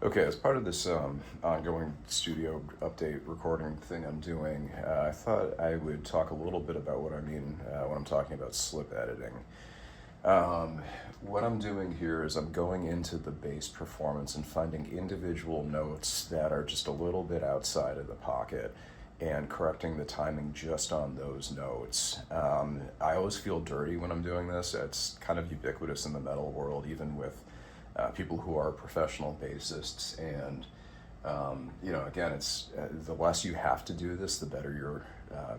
Okay, as part of this ongoing studio update recording thing I'm doing, I thought I would talk a little bit about what I mean when I'm talking about slip editing. Um, what I'm doing here is I'm going into the bass performance and finding individual notes that are just a little bit outside of the pocket and correcting the timing just on those notes. I always feel dirty when I'm doing this. It's kind of ubiquitous in the metal world, even with people who are professional bassists. And again, it's the less you have to do this, the better your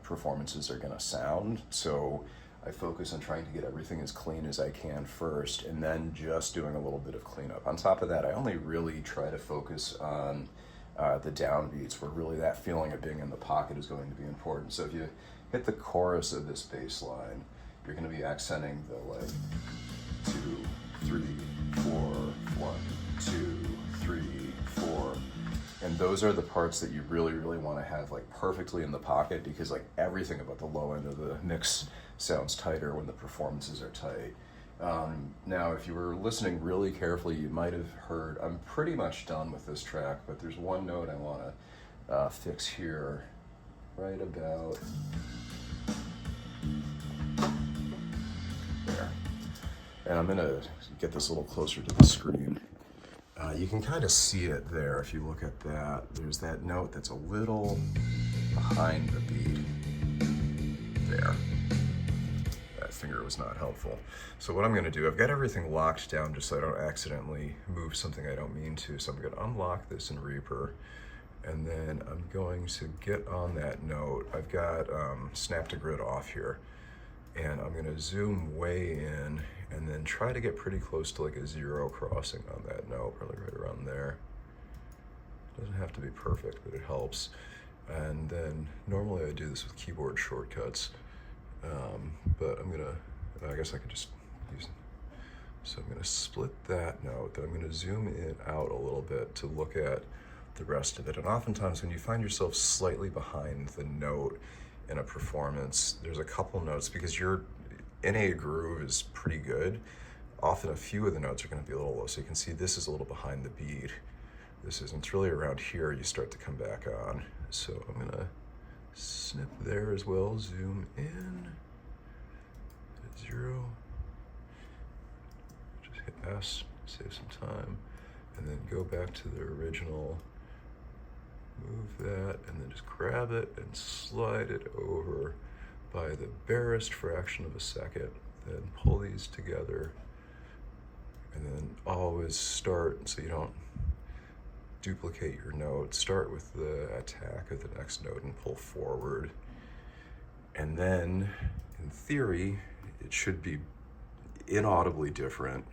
performances are going to sound. So I focus on trying to get everything as clean as I can first, and then just doing a little bit of cleanup. On top of that, I only really try to focus on the downbeats, where really that feeling of being in the pocket is going to be important. So if you hit the chorus of this bass line, you're going to be accenting the like 2, 3, 4, 1, 2, 3, 4. And those are the parts that you really, really want to have like perfectly in the pocket, because like everything about the low end of the mix sounds tighter when the performances are tight. Now, if you were listening really carefully, you might have heard I'm pretty much done with this track, but there's one note I want to fix here, right about there. And I'm gonna get this a little closer to the screen. You can kind of see it there if you look at that. There's that note that's a little behind the beat there. That finger was not helpful. So what I'm gonna do, I've got everything locked down just so I don't accidentally move something I don't mean to. So I'm gonna unlock this in Reaper, and then I'm going to get on that note. I've got snap to grid off here, and I'm gonna zoom way in and then try to get pretty close to like a 0 crossing on that note, probably right around there. Doesn't have to be perfect, but it helps. And then normally I do this with keyboard shortcuts, but I guess I could just use them. So I'm gonna split that note, then I'm gonna zoom in out a little bit to look at the rest of it. And oftentimes when you find yourself slightly behind the note in a performance, there's a couple notes, because your NA groove is pretty good. Often a few of the notes are going to be a little low. So you can see this is a little behind the beat. This isn't. It's really around here you start to come back on. So I'm going to snip there as well, zoom in, hit 0, just hit S, save some time, and then go back to the original. Move that, and then just grab it and slide it over by the barest fraction of a second. Then pull these together, and then always start, so you don't duplicate your note, start with the attack of the next note and pull forward. And then, in theory, it should be inaudibly different,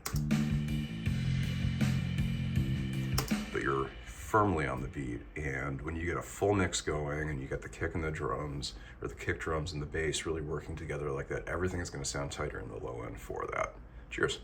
but you're firmly on the beat. And when you get a full mix going and you get the kick and the drums, or the kick drums and the bass really working together like that, everything is going to sound tighter in the low end for that. Cheers.